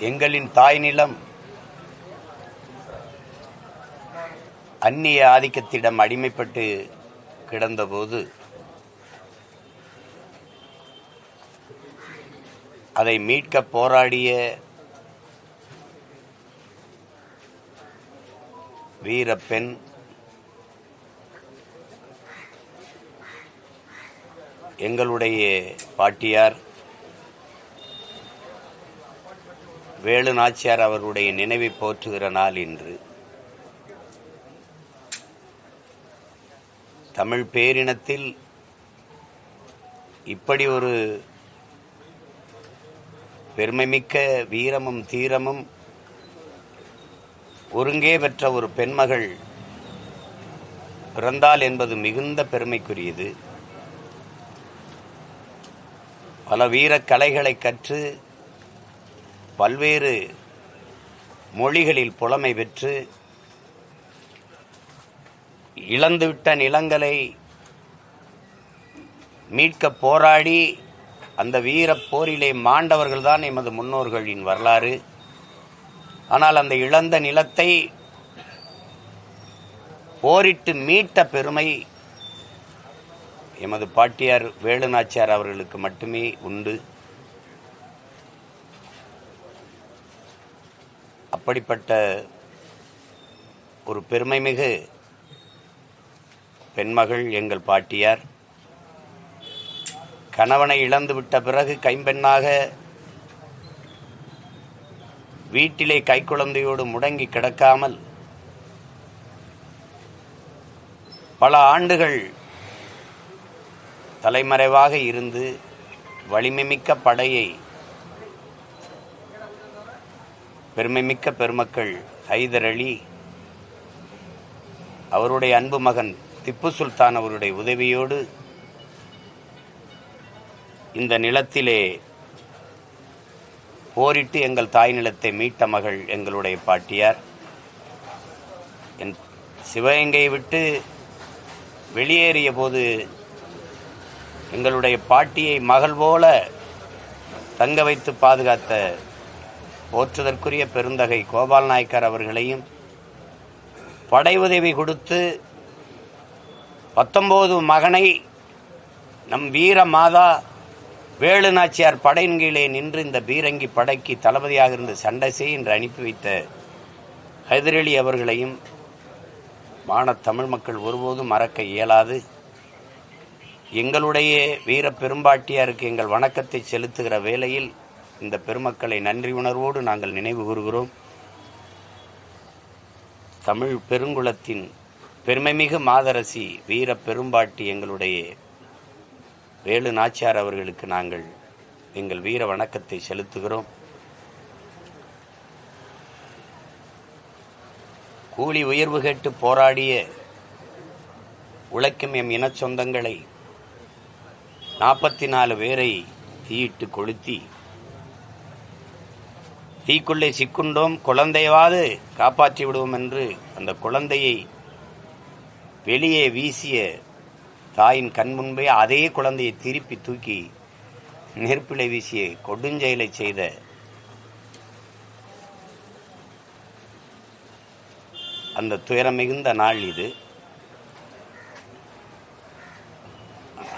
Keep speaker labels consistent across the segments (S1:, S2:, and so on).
S1: எங்களின் தாய் நிலம் அந்நிய ஆதிக்கத்திடம் அடிமைப்பட்டு கிடந்தபோது அதை மீட்க போராடிய வீரப்பெண் எங்களுடைய பாட்டியார் வேலு நாச்சியார் அவர்களுடைய நினைவை போற்றுகிற நாள் இன்று. தமிழ் பேரினத்தில் இப்படி ஒரு பெருமைமிக்க வீரமும் தீரமும் ஒருங்கே பெற்ற ஒரு பெண்மகள் பிறந்தாள் என்பது மிகுந்த பெருமைக்குரியது. பல வீரக் கலைகளை கற்று பல்வேறு மொழிகளில் புலமை பெற்று இழந்துவிட்ட நிலங்களை மீட்க போராடி அந்த வீரப் போரிலே மாண்டவர்கள்தான் எமது முன்னோர்களின் வரலாறு. ஆனால் அந்த இழந்த நிலத்தை போரிட்டு மீட்ட பெருமை எமது பாட்டியார் வேலு நாச்சியார் அவர்களுக்கு மட்டுமே உண்டு. அப்படிப்பட்ட ஒரு பெருமைமிகு பெண்மகள் எங்கள் பாட்டியார். கணவனை இழந்துவிட்ட பிறகு கைம்பெண்ணாக வீட்டிலே கைக்குழந்தையோடு முடங்கி கிடக்காமல் பல ஆண்டுகள் தலைமறைவாக இருந்து வலிமைமிக்க படையை பெருமைமிக்க பெருமக்கள் ஹைதர் அலி அவருடைய அன்பு மகன் திப்பு சுல்தான் அவருடைய உதவியோடு இந்த நிலத்திலே போரிட்டு எங்கள் தாய் நிலத்தை மீட்ட மகள் எங்களுடைய பாட்டியார். என் சிவகங்கையை விட்டு வெளியேறிய போது எங்களுடைய பாட்டியை மகள் போல தங்க வைத்து பாதுகாத்த போற்றுதற்குரிய பெருந்தகை கோபால் நாயக்கர் அவர்களையும் படை உதவி கொடுத்து 19 மகனை நம் வீர மாதா வேலு நாச்சியார் படையின் கீழே நின்று இந்த பீரங்கி படைக்கு தளபதியாக இருந்து சண்டை செய் என்று அனுப்பி வைத்த ஹைதர் அலி அவர்களையும் வானத் தமிழ் மக்கள் ஒருபோதும் மறக்க இயலாது. எங்களுடைய வீர பெரும்பாட்டியாருக்கு எங்கள் வணக்கத்தை செலுத்துகிற வேளையில் இந்த பெருமக்களை நன்றி உணர்வோடு நாங்கள் நினைவு கூறுகிறோம். தமிழ் பெருங்குலத்தின் பெருமைமிகு மாதரசி வீர பெரும்பாட்டி எங்களுடைய வேலு நாச்சியார் அவர்களுக்கு நாங்கள் எங்கள் வீர வணக்கத்தை செலுத்துகிறோம். கூலி உயர்வு கேட்டு போராடிய உழைக்கும் எம் இன சொந்தங்களை 44 பேரை தீயிட்டு கொளுத்தி தீக்குள்ளே சிக்குண்டோம், குழந்தையாவது காப்பாற்றி விடுவோம் என்று அந்த குழந்தையை வெளியே வீசிய தாயின் கண் முன்பே அதே குழந்தையை திருப்பி தூக்கி நெருப்பிலை வீசிய கொடுஞ்செயலை செய்த அந்த துயரம் மிகுந்த நாள் இது.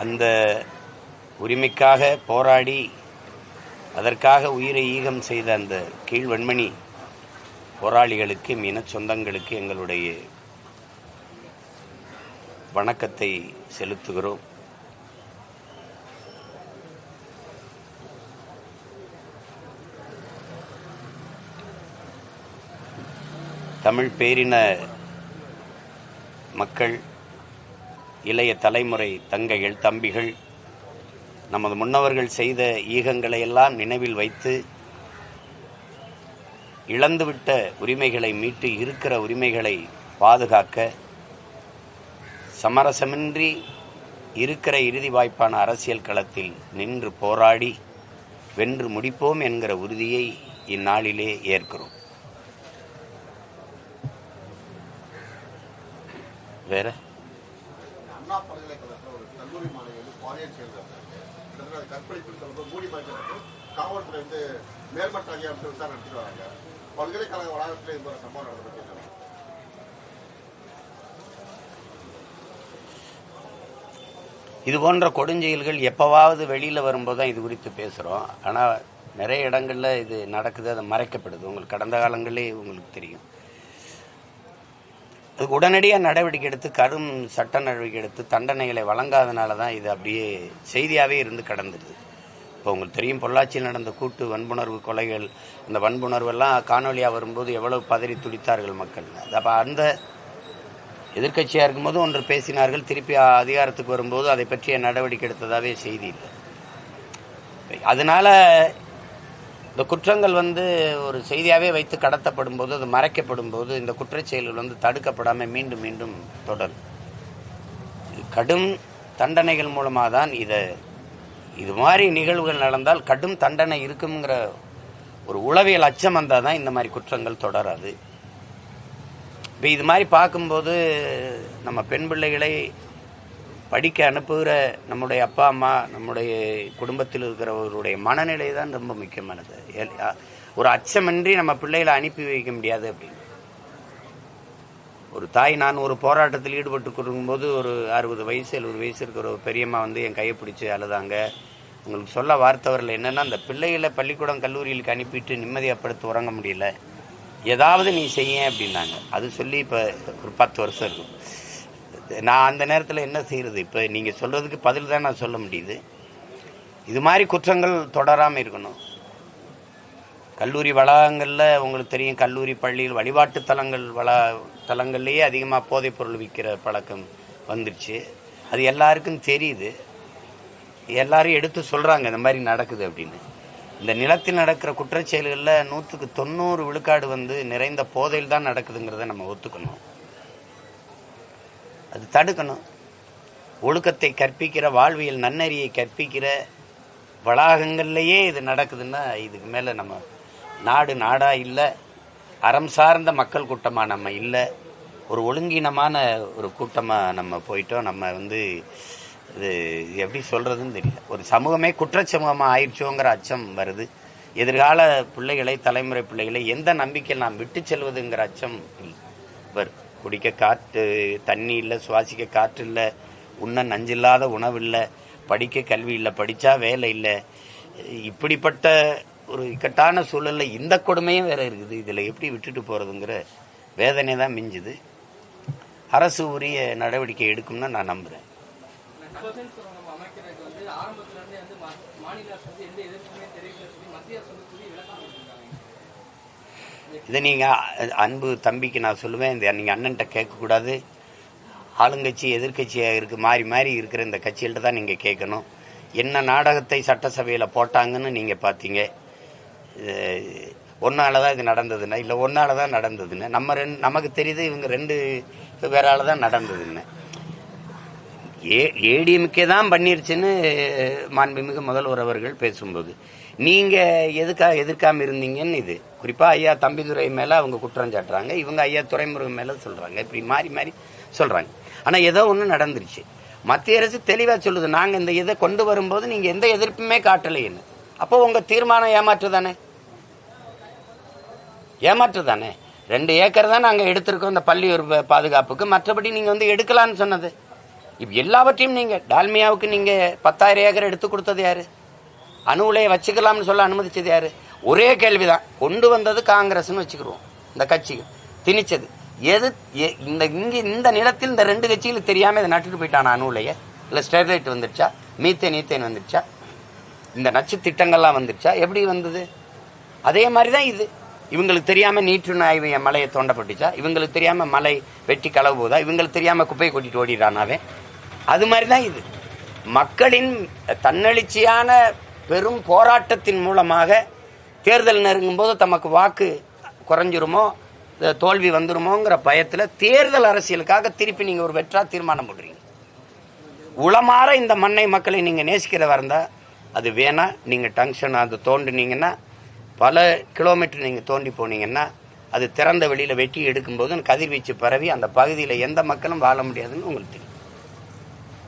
S1: அந்த உரிமைக்காக போராடி அதற்காக உயிரை ஈகம் செய்த அந்த கீழ்வன்மணி போராளிகளுக்கு இன சொந்தங்களுக்கு எங்களுடைய வணக்கத்தை செலுத்துகிறோம். தமிழ் பேரின மக்கள், இளைய தலைமுறை தங்கைகள், தம்பிகள் நமது முன்னவர்கள் செய்த ஈகங்களை எல்லாம் நினைவில் வைத்து இழந்துவிட்ட உரிமைகளை மீட்டு இருக்கிற உரிமைகளை பாதுகாக்க சமரசமின்றி இருக்கிற இறுதி வாய்ப்பான அரசியல் களத்தில் நின்று போராடி வென்று முடிப்போம் என்கிற உறுதியை இந்நாளிலே ஏற்கிறோம். வேற
S2: அண்ணா பல்கலைக்கழக ஒரு கல்லூரி மாணவி பாலியல் செயல்கள் கற்பழிப்பு மூடி காவல்துறை வந்து மேல்மட்ட அதிகாரத்தை விசாரணை நடத்திட்டு வராங்க. பல்கலைக்கழக வளாகத்தில் இந்த ஒரு சம்பவம் நடந்தது.
S1: இது போன்ற கொடுஞ்செயல்கள் எப்போவாவது வெளியில் வரும்போது தான் இது குறித்து பேசுகிறோம். ஆனால் நிறைய இடங்களில் இது நடக்குது, அது மறைக்கப்படுது. உங்களுக்கு கடந்த காலங்களே உங்களுக்கு தெரியும். அதுக்கு உடனடியாக நடவடிக்கை எடுத்து கடும் சட்ட நடவடிக்கை எடுத்து தண்டனைகளை வழங்காதனால தான் இது அப்படியே செய்தியாகவே இருந்து கடந்துடுது. இப்போ உங்களுக்கு தெரியும், பொள்ளாச்சியில் நடந்த கூட்டு வன்புணர்வு கொலைகள், அந்த வன்புணர்வெல்லாம் காணொலியாக வரும்போது எவ்வளவு பதறி துடித்தார்கள் மக்கள். அப்போ அந்த எதிர்க்கட்சியாக இருக்கும்போது ஒன்று பேசினார்கள், திருப்பி அதிகாரத்துக்கு வரும்போது அதை பற்றிய நடவடிக்கை எடுத்ததாகவே செய்தி இல்லை. அதனால இந்த குற்றங்கள் ஒரு செய்தியாகவே வைத்து கடத்தப்படும் போது, அது மறைக்கப்படும் போது இந்த குற்றச்செயல்கள் தடுக்கப்படாமல் மீண்டும் மீண்டும் தொடரும். கடும் தண்டனைகள் மூலமாக தான் இது மாதிரி நிகழ்வுகள் நடந்தால் கடும் தண்டனை இருக்குங்கிற ஒரு உளவியல் அச்சம் வந்தால் தான் இந்த மாதிரி குற்றங்கள் தொடராது. இப்போ இது மாதிரி பார்க்கும்போது நம்ம பெண் பிள்ளைகளை படிக்க அனுப்புகிற நம்முடைய அப்பா அம்மா, நம்முடைய குடும்பத்தில் இருக்கிறவர்களுடைய மனநிலை தான் ரொம்ப முக்கியமானது. ஒரு அச்சமின்றி நம்ம பிள்ளைகளை அனுப்பி வைக்க முடியாது அப்படின்னு ஒரு தாய். நான் ஒரு போராட்டத்தில் ஈடுபட்டு கொடுக்கும்போது ஒரு 60 வயசு 70 வயசு இருக்கிற ஒரு பெரியம்மா என் கையை பிடிச்சி அழுதாங்க. உங்களுக்கு சொல்ல வார்த்தை வரல. என்னென்னா, அந்த பிள்ளைகளை பள்ளிக்கூடம் கல்லூரிகளுக்கு அனுப்பிட்டு நிம்மதியப்படுத்த உறங்க முடியல, ஏதாவது நீ செய்ய அப்படின்னாங்க. அது சொல்லி இப்போ ஒரு 10 வருஷம் இருக்கும். நான் அந்த நேரத்தில் என்ன செய்கிறது? இப்போ நீங்கள் சொல்கிறதுக்கு பதில் தான் நான் சொல்ல முடியுது. இது மாதிரி குற்றங்கள் தொடராமல் இருக்கணும். கல்லூரி வளாகங்களில் உங்களுக்கு தெரியும், கல்லூரி பள்ளியில் வழிபாட்டு தலங்கள்லேயே அதிகமாக போதைப் பொருள் விற்கிற பழக்கம் வந்துடுச்சு. அது எல்லாருக்கும் தெரியுது, எல்லாரும் எடுத்து சொல்கிறாங்க இந்த மாதிரி நடக்குது அப்படின்னு. இந்த நிலத்தில் நடக்கிற குற்றச்செயல்களில் 100க்கு 90 விழுக்காடு நிறைந்த போதையில் தான் நடக்குதுங்கிறத நம்ம ஒத்துக்கணும். அது தடுக்கணும். ஒழுக்கத்தை கற்பிக்கிற, வாழ்வியல் நன்னெறியை கற்பிக்கிற வளாகங்கள்லேயே இது நடக்குதுன்னா இதுக்கு மேலே நம்ம நாடா இல்லை, அறம் சார்ந்த மக்கள் கூட்டமாக நம்ம இல்லை, ஒரு ஒழுங்கீனமான ஒரு கூட்டமாக நம்ம போயிட்டோம். நம்ம இது எப்படி சொல்கிறதுன்னு தெரியல. ஒரு சமூகமே குற்றச்சமூகமாக ஆயிடுச்சோங்கிற அச்சம் வருது. எதிர்கால பிள்ளைகளை, தலைமுறை பிள்ளைகளை எந்த நம்பிக்கையில் நாம் விட்டு செல்வதுங்கிற அச்சம் வரும். குடிக்க காற்று தண்ணி இல்லை, சுவாசிக்க காற்று இல்லை, உண்ண நஞ்சில்லாத உணவு இல்லை, படிக்க கல்வி இல்லை, படித்தா வேலை இல்லை. இப்படிப்பட்ட ஒரு இக்கட்டான சூழலில் இந்த கொடுமையும் வேற இருக்குது. இதில் எப்படி விட்டுட்டு போகிறதுங்கிற வேதனை தான் மிஞ்சுது. அரசு உரிய நடவடிக்கை எடுக்கும்னு நான் நம்புகிறேன். இதை நீங்கள் அன்பு தம்பிக்கு நான் சொல்லுவேன், இந்த நீங்கள் அண்ணன்ட்ட கேட்கக்கூடாது. ஆளுங்கட்சி எதிர்கட்சியாக இருக்குது, மாறி மாறி இருக்கிற இந்த கட்சிகள்கிட்ட தான் நீங்கள் கேட்கணும். என்ன நாடகத்தை சட்டசபையில் போட்டாங்கன்னு நீங்கள் பார்த்தீங்க. ஒன்னால தான் இது நடந்ததுன்னா, இல்லை ஒன்னால தான் நடந்ததுன்னு நமக்கு தெரியுது. இவங்க 2 பேரால தான் நடந்ததுன்னு. ஏடிஎம்கே தான் பண்ணிருச்சுன்னு மாண்புமிகு முதல்வர் அவர்கள் பேசும்போது நீங்கள் எதிர்க்காமல் இருந்தீங்கன்னு இது குறிப்பாக ஐயா தம்பிதுரை மேலே அவங்க குற்றம் சாட்டுறாங்க, இவங்க ஐயா துரைமுருகன் மேலே சொல்கிறாங்க. இப்படி மாறி மாறி சொல்கிறாங்க. ஆனால் ஏதோ ஒன்று நடந்துருச்சு. மத்திய அரசு தெளிவாக சொல்லுது, நாங்கள் இந்த இதை கொண்டு வரும்போது நீங்கள் எந்த எதிர்ப்புமே காட்டலைன்னு. அப்போ உங்கள் தீர்மானம் ஏமாற்று தானே? 2 ஏக்கர் தான் நாங்கள் எடுத்திருக்கோம் இந்த பள்ளி பாதுகாப்புக்கு. மற்றபடி நீங்கள் எடுக்கலான்னு சொன்னது. இப்போ எல்லாவற்றையும் நீங்கள் டால்மியாவுக்கு நீங்கள் 10,000 ஏக்கர் எடுத்து கொடுத்தது யாரு? அணு உலையை வச்சுக்கலாம்னு சொல்ல அனுமதிச்சது யாரு? ஒரே கேள்விதான். கொண்டு வந்தது காங்கிரஸ்னு வச்சுக்கிடுவோம். இந்த கட்சிகள் திணிச்சது இந்த நிலத்தில் இந்த 2 கட்சிகளுக்கு தெரியாம இதை நட்டுட்டு போயிட்டான அணு உலைய. இல்லை ஸ்டெர்லைட் வந்துடுச்சா, மீத்தேன் வந்துடுச்சா, இந்த நச்சு திட்டங்கள்லாம் வந்துடுச்சா, எப்படி வந்தது? அதே மாதிரி தான் இது. இவங்களுக்கு தெரியாம நீற்று மலையை தோண்டப்பட்டுச்சா, இவங்களுக்கு தெரியாம மலை வெட்டி களவு போதா, இவங்களுக்கு தெரியாம குப்பையை கொட்டிட்டு ஓடிடானாவே. அது மாதிரி தான் இது. மக்களின் தன்னெழுச்சியான பெரும் போராட்டத்தின் மூலமாக தேர்தல் நெருங்கும் போது தமக்கு வாக்கு குறைஞ்சிருமோ, தோல்வி வந்துருமோங்கிற பயத்தில் தேர்தல் அரசியலுக்காக திருப்பி நீங்கள் ஒரு வெற்றா தீர்மானம் பண்ணுறீங்க. உளமாற இந்த மண்ணை மக்களை நீங்கள் நேசிக்கிறதா இருந்தால் அது வேணா. நீங்கள் டங்ஷன் அது தோண்டினீங்கன்னா, பல கிலோமீட்டர் நீங்கள் தோண்டி போனீங்கன்னா, அது திறந்த வெளியில் வெட்டி எடுக்கும்போது கதிர்வீச்சு பரவி அந்த பகுதியில் எந்த மக்களும் வாழ முடியாதுன்னு உங்களுக்கு தெரியும்.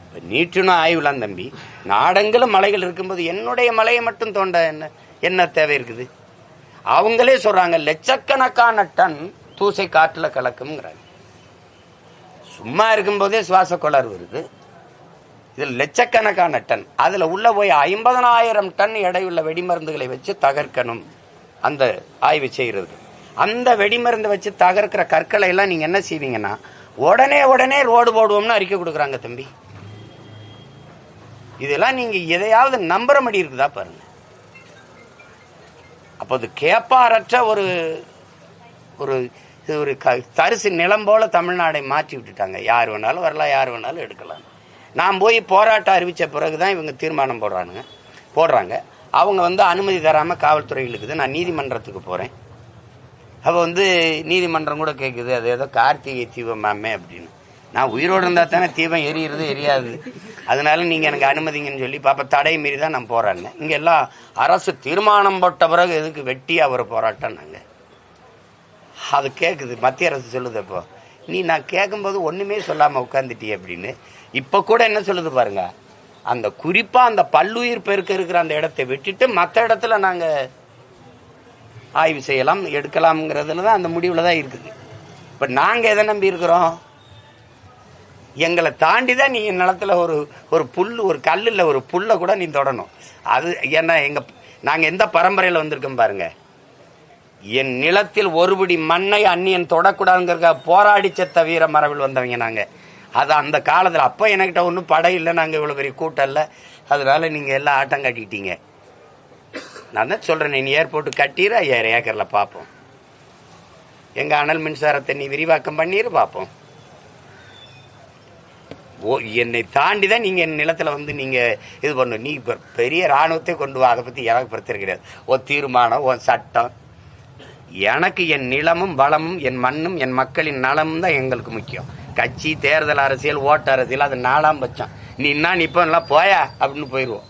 S1: இப்போ நீட்டுன்னு ஆய்வுலாம் தம்பி, நாடெங்கிலும் மலைகள் இருக்கும்போது என்னுடைய மலையை மட்டும் தோண்ட என்ன? என்ன தேவை இருக்குது? அவங்களே சொல்றாங்க லட்சக்கணக்கான டன் தூசை காற்றுல கலக்கும்ங்கிறாங்க. சும்மா இருக்கும்போதே சுவாச கோளாறு வருது. இதில் லட்சக்கணக்கான டன், அதுல உள்ள போய் 50,000 டன் எடையுள்ள வெடிமருந்துகளை வச்சு தகர்க்கணும் அந்த ஆய்வு செய்யறது. அந்த வெடிமருந்து வச்சு தகர்க்கிற கற்களை எல்லாம் நீங்க என்ன செய்வீங்கன்னா உடனே ரோடு போடுவோம்னு அறிக்கை கொடுக்குறாங்க தம்பி. இதெல்லாம் நீங்க எதையாவது நம்புற மாதிரி இருக்குதா பாருங்க. அப்போது கேப்பாரற்ற ஒரு ஒரு ஒரு தரிசு நிலம் போல தமிழ்நாடை மாற்றி விட்டுட்டாங்க. யார் வேணாலும் வரலாம், யார் வேணாலும் எடுக்கலாம். நான் போய் போராட்டம் அறிவித்த பிறகுதான் இவங்க தீர்மானம் போடுறாங்க. அவங்க அனுமதி தராமல் காவல்துறையில் இருக்குது. நான் நீதிமன்றத்துக்கு போகிறேன். அப்போ நீதிமன்றம் கூட கேட்குது, அது ஏதோ கார்த்திகை தீபம் மேமே அப்படின்னு. நான் உயிரோடு இருந்தால் தானே தீபம் எரியுறது எரியாது, அதனால நீங்கள் எனக்கு அனுமதிங்கன்னு சொல்லி பாப்பா தடை மீறி தான் நான் போராடினேன். இங்கே எல்லாம் அரசு தீர்மானம் போட்ட பிறகு எதுக்கு வெட்டியாக ஒரு போராட்டம் நாங்கள் அது கேட்குது. மத்திய அரசு சொல்லுது, அப்போ நான் கேட்கும்போது ஒன்றுமே சொல்லாமல் உட்காந்துட்டியே அப்படின்னு. இப்போ கூட என்ன சொல்லுது பாருங்க, அந்த குறிப்பாக அந்த பல்லுயிர் பெருக்க இருக்கிற அந்த இடத்தை விட்டுட்டு மற்ற இடத்துல நாங்கள் ஆய்வு செய்யலாம் எடுக்கலாம்ங்கிறதுல தான் அந்த முடிவில் தான் இருக்குது. இப்போ நாங்கள் எதை நம்பி இருக்கிறோம்? எங்களை தாண்டி தான் நீ நிலத்துல ஒரு புல், ஒரு கல்லில் ஒரு புல்லை கூட நீ தொடணும். அது ஏன்னா நாங்கள் எந்த பரம்பரையில் வந்திருக்கோம் பாருங்க. என் நிலத்தில் ஒருபடி மண்ணை அந்நியன் தொடக்கூடாதுங்கிற போராடி செத்த வீர மரபில் வந்தவங்க நாங்கள். அது அந்த காலத்தில் அப்போ என்கிட்ட ஒன்றும் படை இல்லை, நாங்கள் இவ்வளோ பெரிய கூட்டம் இல்லை, அதனால நீங்கள் எல்லாம் ஆட்டம் கட்டிட்டீங்க. நான் தான் சொல்கிறேன், நீ ஏர்போர்ட்டு கட்டிடு, 5000 ஏக்கரில் பார்ப்போம். எங்கள் அனல் மின்சாரத்தை நீ விரிவாக்கம் பண்ணிடு பார்ப்போம். என்னை தாண்டி தான் நீங்கள் என் நிலத்தில் நீங்கள் இது பண்ணணும். நீ இப்போ பெரிய இராணுவத்தை கொண்டு வா, அதை பற்றி எனக்கு பிரச்சனை கிடையாது. தீர்மானம், சட்டம். எனக்கு என் நிலமும் வளமும் என் மண்ணும் என் மக்களின் நலமும் தான் எங்களுக்கு முக்கியம். கட்சி, தேர்தல் அரசியல், ஓட்டு அரசியல் அது 4ஆம் பட்சம். நீ இப்போ எல்லாம் போயா அப்படின்னு போயிடுவோம்.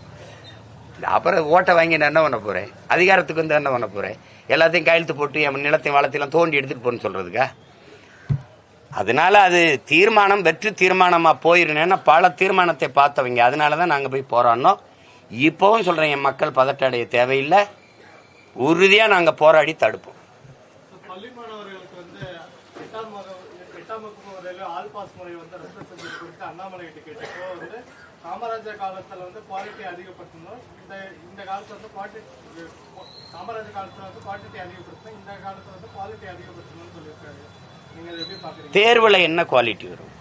S1: அப்புறம் ஓட்டை வாங்கி நான் என்ன பண்ண போகிறேன்? அதிகாரத்துக்கு என்ன பண்ண போகிறேன்? எல்லாத்தையும் கையெழுத்து போட்டு என் நிலத்தையும் வளத்தையெல்லாம் தோண்டி எடுத்துகிட்டு போன்னு சொல்கிறதுக்கா? அதனால அது தீர்மானம் வெற்றி தீர்மானமாக போயிருந்தேன்னா பல தீர்மானத்தை பார்த்தவங்க. அதனால தான் நாங்கள் போய் போராடினோம். இப்போவும் சொல்கிறேன், என் மக்கள் பதட்ட அடைய தேவையில்லை, உறுதியாக நாங்கள் போராடி தடுப்போம்.
S3: பள்ளி மாணவர்களுக்கு 8ஆம் வகுப்பு ஆல் பாஸ் முறை ரத்து செஞ்சது குறித்து அண்ணாமலை கிட்ட கேட்டப்போ காமராஜர் காலத்துல குவாலிட்டி அதிகப்படுத்தணும், இந்த காலத்துல காமராஜர் காலத்துல குவாலிட்டி அதிகப்படுத்தணும், இந்த காலத்துல குவாலிட்டி அதிகப்படுத்தணும்னு சொல்லியிருக்காரு. நீங்க எப்படி பாக்குறீங்க?
S1: தேர்வுல என்ன குவாலிட்டி வரும்?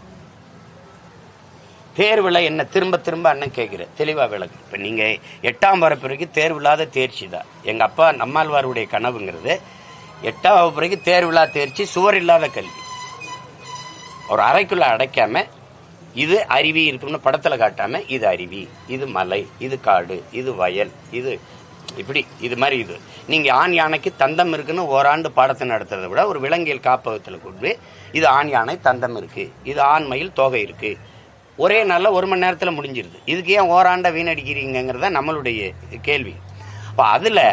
S1: தேர்வுல என்ன? திரும்ப அண்ணன் கேட்கிற தெளிவா விளக்கு. இப்ப நீங்க 8ஆம் வகுப்பு வரைக்கும் தேர்வில்லாத தேர்ச்சி தான். எங்க அப்பா நம்மாழ்வாருடைய கனவுங்கிறது 8ஆம் வகுப்பு வரைக்கும் தேர்வில்லா தேர்ச்சி, சுவர் இல்லாத கல்வி. ஒரு அறைக்குள்ள அடைக்காம இது அருவி இருக்குன்னு படத்துல காட்டாம இது அருவி, இது மலை, இது காடு, இது வயல், இது இப்படி இது மாதிரி. இது நீங்க ஆண் யானைக்கு தந்தம் இருக்குன்னு ஓராண்டு பாடத்தை நடத்துறதை விட ஒரு விலங்கியல் காப்பகத்தில் கொண்டு இது ஆண் யானை தந்தம் இருக்கு, இது ஆண் மயில் தோகை இருக்கு, ஒரே நாளில் 1 மணி நேரத்தில் முடிஞ்சிருது. இதுக்கு ஏன் ஓராண்டை வீணடிக்கிறீங்கிறத நம்மளுடைய கேள்வி. அப்போ அதில்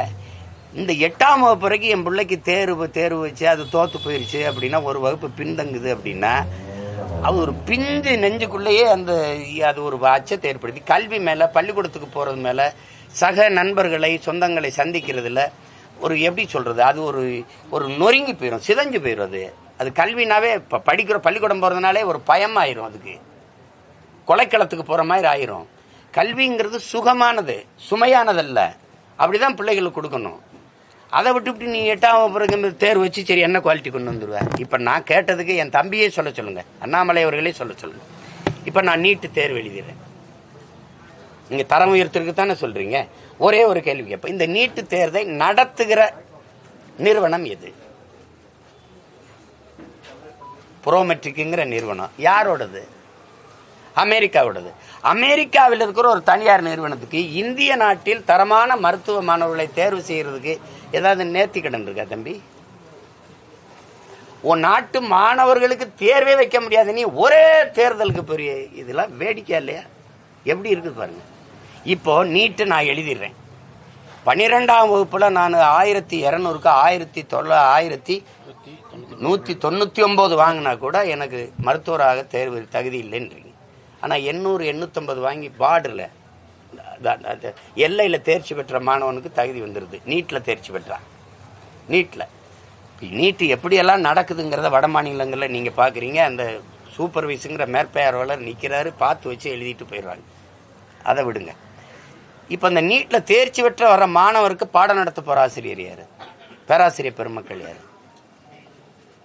S1: இந்த 8ஆம் வகுப்பு வரைக்கும் என் பிள்ளைக்கு தேர்வு வச்சு அது தோத்து போயிருச்சு அப்படின்னா, ஒரு வகுப்பு பின்தங்குது அப்படின்னா, அது ஒரு பிஞ்சு நெஞ்சுக்குள்ளேயே அது ஒரு அச்சத்தை ஏற்படுத்தி கல்வி மேலே, பள்ளிக்கூடத்துக்கு போகிறது மேலே, சக நண்பர்களை சொந்தங்களை சந்திக்கிறதுல ஒரு எப்படி சொல்கிறது, அது ஒரு நொறுங்கி போயிடும், சிதைஞ்சு போயிடும். அது கல்வினாவே இப்போ படிக்கிற பள்ளிக்கூடம் போகிறதுனாலே ஒரு பயமாயிரும், அதுக்கு கொலைக்களத்துக்கு போகிற மாதிரி ஆயிரும். கல்விங்கிறது சுகமானது, சுமையானதல்ல. அப்படிதான் பிள்ளைகளுக்கு கொடுக்கணும். அதை விட்டு நீ 8ஆம் பிறகு தேர்வு வச்சு சரி என்ன குவாலிட்டி கொண்டு வந்துடுவேன்? இப்போ நான் கேட்டதுக்கு என் தம்பியே சொல்ல சொல்லுங்க, அண்ணாமலை அவர்களே சொல்ல சொல்லுங்க. இப்போ நான் நீட்டு தேர்வு எழுதிடுறேன், நீங்க தரம் உயர்த்திற்கு தானே சொல்றீங்க. ஒரே ஒரு கேள்வி கேட்ப, இந்த நீட்டு தேர்வை நடத்துகிற நிறுவனம் எது? புரோமெட்ரிக்குங்கிற நிறுவனம் யாரோடது? அமெரிக்காவோடது. அமெரிக்காவில் இருக்கிற ஒரு தனியார் நிறுவனத்துக்கு இந்திய நாட்டில் தரமான மருத்துவ மாணவர்களை தேர்வு செய்யறதுக்கு ஏதாவது நேர்த்தி கடன் இருக்கா தம்பி? உன் நாட்டு மாணவர்களுக்கு தேர்வே வைக்க முடியாது, நீ ஒரே தேர்தலுக்கு பெரிய இதெல்லாம் வேடிக்கை இல்லையா? எப்படி இருக்குது பாருங்க. இப்போ நீட்டு நான் எழுதிடுறேன். 12ஆம் வகுப்புல நான் 1200க்கு 1199 வாங்கினா கூட எனக்கு மருத்துவராக தேர்வு தகுதி இல்லைன்றீங்க. ஆனால் 800 850 வாங்கி பார்டரில் எல்லையில் தேர்ச்சி பெற்ற மாணவனுக்கு தகுதி வந்துடுது. நீட்டில் தேர்ச்சி பெற்றான். நீட்டு எப்படியெல்லாம் நடக்குதுங்கிறத வட மாநிலங்களில் நீங்கள் பார்க்குறீங்க. அந்த சூப்பர்வைஸுங்கிற மேற்பார்வையாளர் நிற்கிறாரு, பார்த்து வச்சு எழுதிட்டு போயிடுறாங்க. அதை விடுங்க. இப்போ அந்த நீட்டில் தேர்ச்சி பெற்ற வர மாணவருக்கு பாடம் நடத்த போகிற ஆசிரியர் யார்? பேராசிரியர் பெருமக்கள் யார்?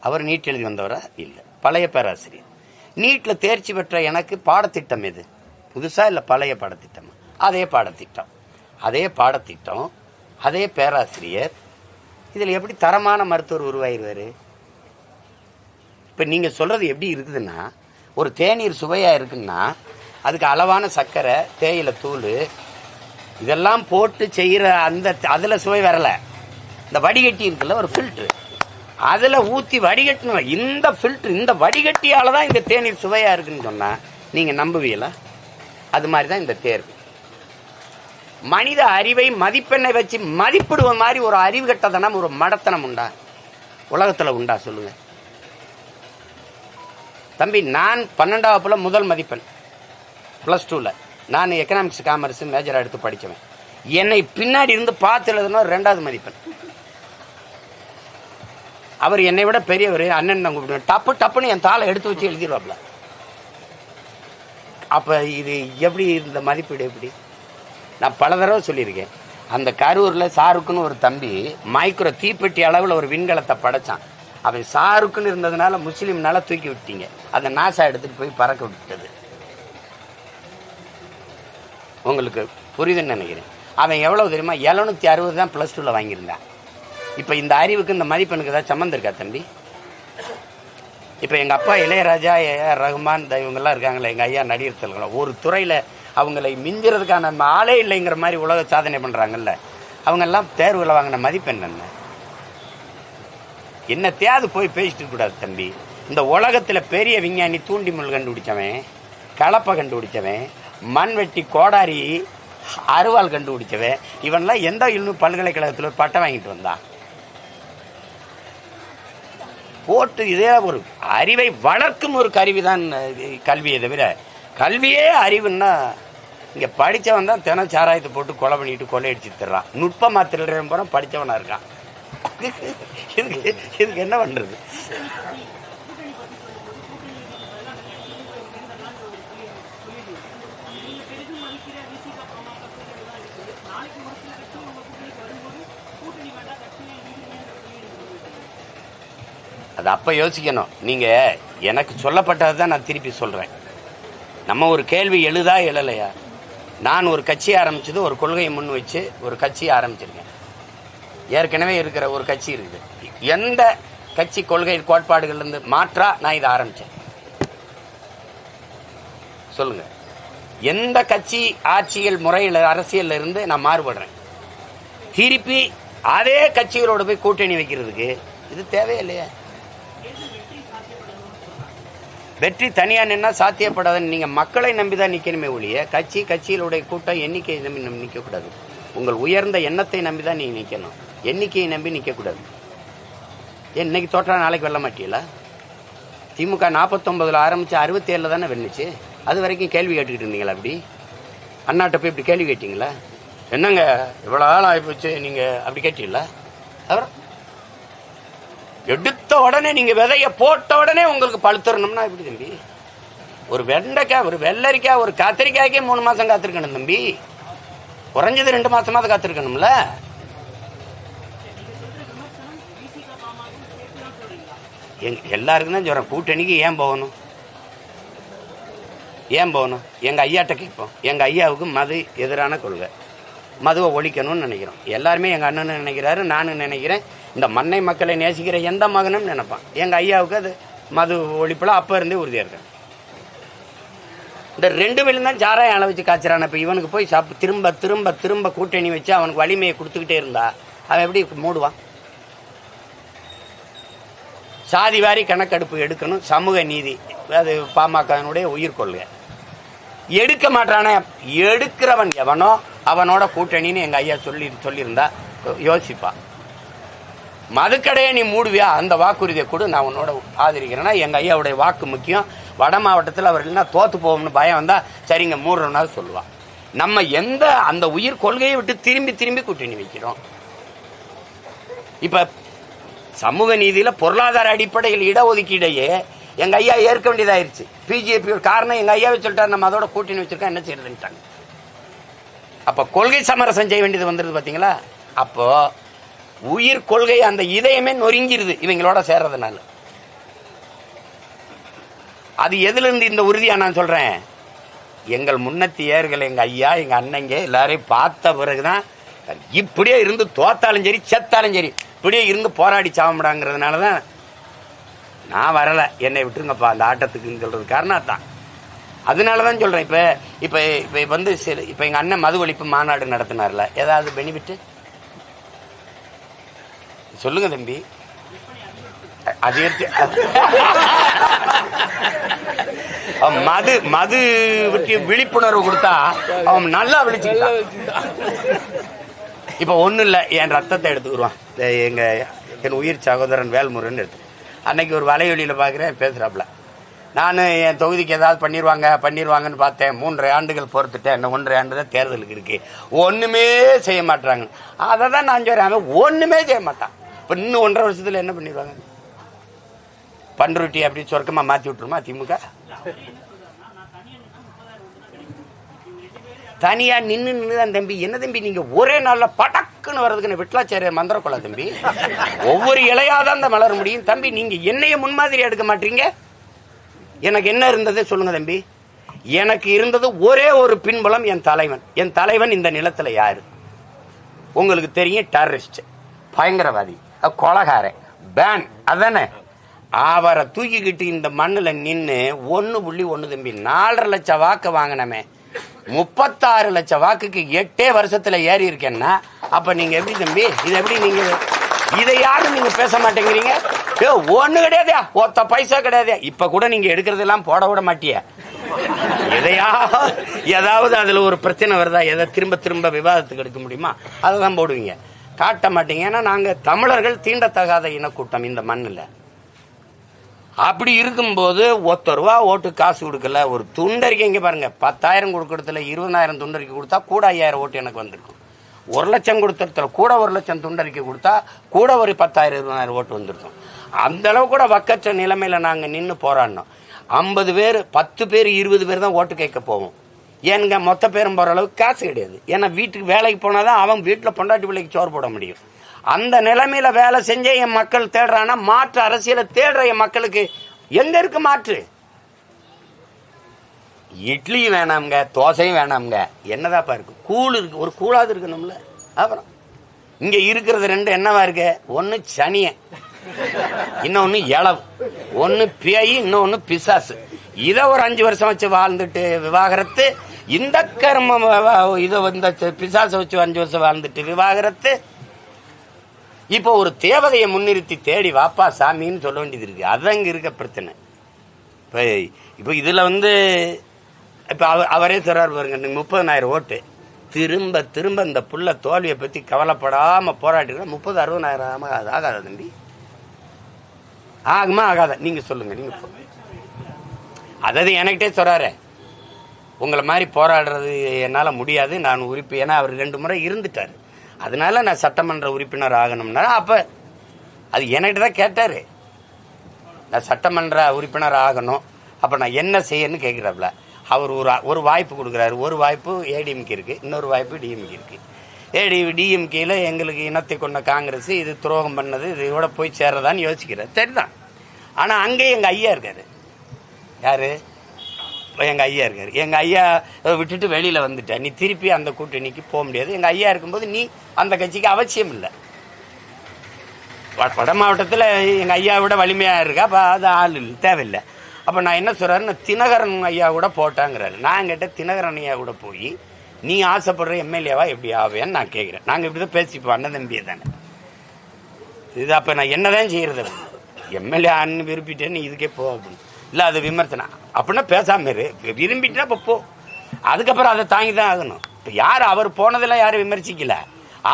S1: அவர் நீட் எழுதி வந்தவரா? இல்லை, பழைய பேராசிரியர். நீட்டில் தேர்ச்சி பெற்ற எனக்கு பாடத்திட்டம் எது? புதுசா இல்லை பழைய பாடத்திட்டமா? அதே பாடத்திட்டம், அதே பேராசிரியர். இதில் எப்படி தரமான மருத்துவர் உருவாயிருவாரு? இப்போ நீங்கள் சொல்றது எப்படி இருக்குதுன்னா, ஒரு தேநீர் சுவையாக இருக்குன்னா அதுக்கு அளவான சர்க்கரை, தேயிலை தூள் இதெல்லாம் போட்டு செய்கிற அதில் சுவை வரல. இந்த வடிகட்டி இருக்குல்ல, ஒரு ஃபில்ட்ரு, அதில் ஊற்றி வடிகட்டணும். இந்த ஃபில்ட்ரு, இந்த வடிகட்டியால் தான் இந்த தேநீர் சுவையாக இருக்குன்னு சொன்னால் நீங்கள் நம்புவீங்களா? அது மாதிரி தான் இந்த தேர்வு. மனித அறிவை மதிப்பெண்ணை வச்சு மதிப்பிடுவ மாதிரி ஒரு அறிவு கட்டத்தனம், ஒரு மடத்தனம் உண்டா உலகத்தில்? உண்டா சொல்லுங்க தம்பி. நான் 12வது முதல் மதிப்பெண் +2ல. நான் எக்கனாமிக்ஸ் காமர்ஸ் மேஜராக எடுத்து படித்தவன். என்னை பின்னாடி இருந்து பார்த்து எழுதுனா 2வது மதிப்பெண். அவர் என்னை விட பெரியவர், அண்ணன் தான் கூப்பிடுவேன். டப்புன்னு என் தாளை எடுத்து வச்சு எழுதிடுவாப்ல. அப்போ இது எப்படி, இந்த மதிப்பீடு எப்படி? நான் பல தடவை சொல்லியிருக்கேன். அந்த கரூரில் ஷாருக்குன்னு ஒரு தம்பி மைக்ரோ தீப்பெட்டி அளவில் ஒரு விண்கலத்தை படைச்சான். அவன் ஷாருக்குன்னு இருந்ததுனால முஸ்லீம்னால தூக்கி விட்டீங்க. அதை நாசா எடுத்துட்டு போய் பறக்க விட்டது. உங்களுக்கு புரியுதுன்னு நினைக்கிறேன். அவன் எவ்வளவு தெரியுமா? 760 தான் +2ல வாங்கியிருந்தான். இப்போ இந்த அறிவுக்கு இந்த மதிப்பெண்ணுக்கு ஏதாவது சம்மந்தம் இருக்கா தம்பி? இப்போ எங்கள் அப்பா இளையராஜா, A.R. ரஹ்மான், இவங்கெல்லாம் இருக்காங்களே, எங்கள் ஐயா நடிகர் திலகம், ஒரு துறையில் அவங்களை மிஞ்சுறதுக்கான ஆளே இல்லைங்கிற மாதிரி உலக சாதனை பண்ணுறாங்கல்ல, அவங்கெல்லாம் தேர்வில் வாங்கின மதிப்பெண் என்ன தேவை போய் பேசிட்டு கூடாது தம்பி. இந்த உலகத்தில் பெரிய விஞ்ஞானி தூண்டிமுள் கண்டுபிடிச்சவன், கலப்பை கண்டுபிடிச்சவன், மண்வெட்டி, கோடாரி, அருவாள் கண்டுபிடிச்சவன், இவன்லாம் எந்த இன்னும் பல்கலைக்கழகத்தில் ஒரு பட்டம் வாங்கிட்டு வந்தான்? போட்டு இதே ஒரு அறிவை வளர்க்கும் ஒரு கருவிதான் கல்வியை தவிர, கல்வியே அறிவுன்னா இங்கே படித்தவன் தான் தினம் சாராயத்தை போட்டு கொலை பண்ணிட்டு கொள்ளையடிச்சு தர்றான். நுட்பமாக திருடுறவன் போகிற படித்தவனாக இருக்கான். இதுக்கு என்ன பண்ணுறது? அது அப்போ யோசிக்கணும். நீங்கள் எனக்கு சொல்லப்பட்டது தான் நான் திருப்பி சொல்கிறேன். நம்ம ஒரு கேள்வி எழுதா எழலையா? நான் ஒரு கட்சி ஆரம்பிச்சது, ஒரு கொள்கையை முன் வச்சு ஒரு கட்சியை ஆரம்பிச்சிருக்கேன். ஏற்கனவே இருக்கிற ஒரு கட்சி இருக்குது. எந்த கட்சி கொள்கை கோட்பாடுகள்லேருந்து மாற்றா நான் இதை ஆரம்பித்தேன்? சொல்லுங்க. எந்த கட்சி ஆட்சியல் முறையில், அரசியல் இருந்து நான் மாறுபடுறேன்? திருப்பி அதே கட்சிகளோடு போய் கூட்டணி வைக்கிறதுக்கு இது தேவையில்லையா? வெற்றி தனியாக நின்னா சாத்தியப்படாதுன்னு நீங்கள் மக்களை நம்பிதான் நிற்கணுமே ஒழிய கட்சிகளுடைய கூட்டம் எண்ணிக்கையை நம்பி நிற்கக்கூடாது. உங்கள் உயர்ந்த எண்ணத்தை நம்பி தான் நீங்கள் நிற்கணும், எண்ணிக்கையை நம்பி நிற்கக்கூடாது. இன்னைக்கு தோற்றா நாளைக்கு வெல்ல மாட்டீங்களா? திமுக 49ல் ஆரம்பித்து 67 தானே வெல்லுச்சு. அது வரைக்கும் கேள்வி கேட்டுக்கிட்டு இருந்தீங்களா? அப்படி அண்ணாட்ட போய் இப்படி கேள்வி கேட்டீங்களா? என்னங்க இவ்வளோ ஆள் ஆகிப்போச்சு நீங்கள் அப்படி கேட்டீங்களா? அப்புறம் எடுத்த உடனே நீங்க விதைய போட்ட உடனே உங்களுக்கு பழுத்தரணும்னா எப்படி தம்பி? ஒரு வெண்டைக்காய், ஒரு வெள்ளரிக்காய், ஒரு கத்திரிக்காய்க்கே 3 மாசம் காத்திருக்கணும் தம்பி. குறைஞ்சது 2 மாசமாவது காத்திருக்கணும்ல. எல்லாருக்கும் தான் சொல்றேன், கூட்டணிக்கு ஏன் போகணும்? எங்க ஐயாட்ட கேட்போம். எங்க ஐயாவுக்கு மது எதிரான கொள்கை, மதுவை ஒழிக்கணும்னு நினைக்கிறோம். எல்லாருமே எங்க அண்ணன் நினைக்கிறாரு, நானும் நினைக்கிறேன். இந்த மண்ணை மக்களை நேசிக்கிற எந்த மகனும் நினைப்பான். எங்க ஐயாவுக்கு அது மது ஒழிப்புல அப்ப இருந்தே உறுதியா இருக்காங்க. இந்த 2 பேரும் தான் சாராயம் அளவு வச்சு காய்ச்சறான். இப்ப இவனுக்கு போய் திரும்ப திரும்ப திரும்ப கூட்டணி வச்சு அவனுக்கு வலிமையை கொடுத்துக்கிட்டே இருந்தா அவன் எப்படி மூடுவான்? சாதிவாரி கணக்கெடுப்பு எடுக்கணும், சமூக நீதி, அது பாமகனுடைய உயிர் கொள்கை. எடுக்க மாட்டானே, எடுக்கிறவன் எவனோ அவனோட கூட்டணின்னு எங்க ஐயா சொல்லியிருந்தா யோசிப்பா. மதுக்கடையை நீ மூடுவியா? அந்த வாக்குறுதியை கூட நான் உன்னோட ஆதரிக்கிறேன்னா எங்க ஐயாவுடைய வாக்கு முக்கியம். வட மாவட்டத்தில் அவர் இல்லைன்னா தோத்து போகும்னு பயம் வந்தா சரிங்க மூடுறோம்னாலும் சொல்லுவான். நம்ம எந்த அந்த உயிர் கொள்கையை விட்டு திரும்பி திரும்பி கூட்டணி வைக்கிறோம். இப்ப சமூக நீதியில பொருளாதார அடிப்படையில் இடஒதுக்கீடையே எங்க ஐயா ஏற்க வேண்டியதாயிருச்சு. பிஜேபி காரணம் எங்க ஐயாவை சொல்லிட்டாரு, நம்ம அதோட கூட்டணி வச்சிருக்கோம், என்ன செய்யறதுன்ட்டாங்க. அப்ப கொள்கை சமரசம் செய்ய வேண்டியது வந்துருது பாத்தீங்களா. அப்போ உயிர் கொள்கை அந்த இதயமே நொறுங்கிருது இவங்களோட சேர்றதுனால. அது எதுல இருந்து இந்த உறுதியா நான் சொல்றேன், எங்கள் முன்னத்தியர்கள் எங்க ஐயா எங்க அண்ணங்க எல்லாரையும் பார்த்த பிறகுதான் இப்படியே இருந்து தோத்தாலும் சரி செத்தாலும் சரி இப்படியே இருந்து போராடி சாவமுடாங்கிறதுனாலதான் நான் வரல, என்னை விட்டுருங்கப்பா அந்த ஆட்டத்துக்குன்னு சொல்றது காரணம் தான். அதனாலதான் சொல்றேன். இப்ப இப்ப இப்ப வந்து இப்ப எங்க அண்ணன் மது ஒழிப்பு மாநாடு நடத்தினார்ல, ஏதாவது பெனிஃபிட் சொல்லுங்க தம்பி. அது மது விழிப்புணர்வு கொடுத்தா அவன் நல்லா விழிச்சுக்கிட்டான். இப்ப ஒண்ணு இல்ல, என் ரத்தத்தை எடுத்துக்குருவான் என் உயிர் சகோதரன் வேல்முருகன் எடுத்து அன்னைக்கு ஒரு வலையொலியில பாக்குறேன் பேசுறாப்ல. நான் என் தொகுதிக்கு ஏதாவது பண்ணிடுவாங்கன்னு பார்த்தேன். 3 ஆண்டுகள் பொறுத்துட்டேன், இன்னும் 1.5 ஆண்டு தான் தேர்தலுக்கு இருக்கு, ஒண்ணுமே செய்ய மாட்டாங்க. அதை தான் நான் சொல்றேன், அவன் ஒண்ணுமே செய்ய மாட்டான். இப்ப இன்னும் 1.5 வருஷத்துல என்ன பண்ணிடுவாங்க? பண்ருட்டி அப்படி சொர்க்கமா மாத்தி விட்டுருமா திமுக? தனியா நின்னுதான் தம்பி. என்ன தம்பி நீங்க ஒரே நாள்ல படக்குன்னு வர்றதுக்கு விட்லாச்சாரிய மந்திர கொள்ள தம்பி. ஒவ்வொரு இலையாதான் அந்த மலர முடியும் தம்பி. நீங்க என்னைய முன்மாதிரி எடுக்க மாட்டீங்க. எனக்கு என்ன இருந்தது சொல்லுங்க தம்பி. எனக்கு இருந்தது ஒரே ஒரு பின்புலம், என் தலைவன். என் தலைவன் இந்த நிலத்துல யாரு உங்களுக்கு தெரியும்? டெரரிஸ்ட், பயங்கரவாதி, கொலகாரன், பேன், அதானே. அவரை தூக்கிக்கிட்டு இந்த மண்ணுல நின்னு 1.1 தம்பி 4.5 லட்சம் வாக்கு வாங்கினமே 36 லட்சம் வாக்குக்கு 8 வருஷத்துல ஏறி இருக்கேன்னா அப்ப நீங்க எப்படி தம்பி? இது எப்படி நீங்க இதை யாரும் நீங்க பேச மாட்டேங்கிறீங்க? ஒண்ணு கிடையாதா, ஒத்த பைசா கிடையாதா. இப்ப கூட நீங்க எடுக்கிறதெல்லாம் போட விட மாட்டிய. ஏதாவது அதுல ஒரு பிரச்சனை வருதா, எதை திரும்ப திரும்ப விவாதத்துக்கு எடுக்க முடியுமா? அததான் போடுவீங்க, காட்ட மாட்டீங்க. ஏன்னா நாங்க தமிழர்கள் தீண்டத்தகாத இனக்கூட்டம் இந்த மண்ணுல. அப்படி இருக்கும்போது ₹1 ஓட்டு காசு கொடுக்கல. ஒரு துண்டறிக்கை இங்க பாருங்க, 10,000 கொடுக்கறதுல 20,000 துண்டறிக்கை கொடுத்தா கூட 5,000 ஓட்டு எனக்கு வந்திருக்கும். 1 லட்சம் கொடுத்ததுல கூட 1 லட்சம் துண்டறிக்கை கொடுத்தா கூட ஒரு 10,000 20,000 ஓட்டு வந்திருக்கும். அந்த அளவு கூட வக்கற்ற நிலைமையில நாங்க நின்று போராடினோம். 50 பேர் 10 பேர் 20 பேர் தான் ஓட்டு கேட்க போவோம். ஏனுங்க மொத்த பேரும் போற அளவுக்கு காசு கிடையாது. ஏன்னா வீட்டுக்கு வேலைக்கு போனாதான் அவன் வீட்டுல பொண்டாட்டி பிள்ளைக்கு சோறு போட முடியும். அந்த நிலைமையில வேலை செஞ்ச என் மக்கள் தேடுறானா மாற்று அரசியலை தேடுற என் மக்களுக்கு எங்க இருக்கு மாற்று? இட்லி வேணாம்ங்க, தோசையும் வேணாம்ங்க, என்னதாப்பா இருக்கு? கூழ் இருக்கு, ஒரு கூழாவது இருக்கணும்ல. அப்புறம் இங்க இருக்கிறது 2 என்னவா இருக்கு? ஒன்னு சனிய, இன்னொன்னு இளவு, ஒன்னு பேய், இன்னொன்னு பிசாசு. இத ஒரு 5 வருஷம் வச்சு வாழ்ந்துட்டு விவாகரத்து. இந்த கர்மம் இத வந்து பிசாசை வச்சு 5 வருஷம் வாழ்ந்துட்டு விவாகரத்து. இப்போ ஒரு தேவதையை முன்னிறுத்தி தேடி வாப்பா சாமின்னு சொல்ல வேண்டியது இருக்கு. அதுதான் இங்க இருக்க பிரச்சனை. இப்ப இதுல வந்து இப்ப அவரே சொல்றாரு பாருங்க, 30,000 ஓட்டு திரும்ப திரும்ப இந்த புள்ள தோல்வியை பத்தி கவலைப்படாம போராட்டி 30,000-60,000 ஆகாத தம்பி? ஆகுமா ஆகாத? நீங்க சொல்லுங்க. நீங்க அதாவது என்கிட்டே சொல்றாரு, உங்களை மாதிரி போராடுறது என்னால முடியாது, நான் உறுப்பு. ஏன்னா அவர் 2 முறை இருந்துட்டாரு, அதனால நான் சட்டமன்ற உறுப்பினர் ஆகணும்னா அப்ப அது என்கிட்ட தான் கேட்டாரு. நான் சட்டமன்ற உறுப்பினர் ஆகணும், அப்ப நான் என்ன செய்யணும்னு கேட்கிறாப்ல. அவர் ஒரு வாய்ப்பு கொடுக்குறாரு. ஒரு வாய்ப்பு ஏடிஎம்கே இருக்கு, இன்னொரு வாய்ப்பு டிஎம்கே இருக்கு. டிஎம்கேல எங்களுக்கு இனத்தை கொண்ட காங்கிரஸ் இது துரோகம் பண்ணது, இதோட போய் சேர்றதான்னு யோசிக்கிறார். சரிதான். ஆனா அங்கே எங்க ஐயா இருக்காரு. யாரு? எங்க ஐயா இருக்காரு. எங்க ஐயா விட்டுட்டு வெளியில வந்துட்ட, நீ திருப்பி அந்த கூட்டணிக்கு போக முடியாது. எங்க ஐயா இருக்கும்போது நீ அந்த கட்சிக்கு அவசியம் இல்லை. வட மாவட்டத்தில் எங்க ஐயா விட வலிமையா இருக்கா, அப்ப அது ஆள் தேவையில்லை. அப்ப நான் என்ன சொல்றாரு, தினகரன் ஐயா கூட போட்டாங்கிறாரு. நான் கேட்ட தினகரன் ஐயா கூட போய் நீ ஆசைப்படுற எம்எல்ஏவா எப்படி ஆவேன்னு நான் கேட்கிறேன். நாங்க இப்படிதான் பேசிப்போம், அண்ணன் தம்பியை தானே இது. அப்ப நான் என்னதான் செய்யறது? எம்எல்ஏ அண்ணன் விரும்பிட்டேன்னு இதுக்கே போ அப்படின்னு இல்ல, அது விமர்சனம் அப்படின்னா பேசாம இரு. விரும்பிட்டா போ, அதுக்கப்புறம் அதை தாங்கி தான் ஆகணும். இப்ப யாரு அவர் போனதெல்லாம் யாரும் விமர்சிக்கல,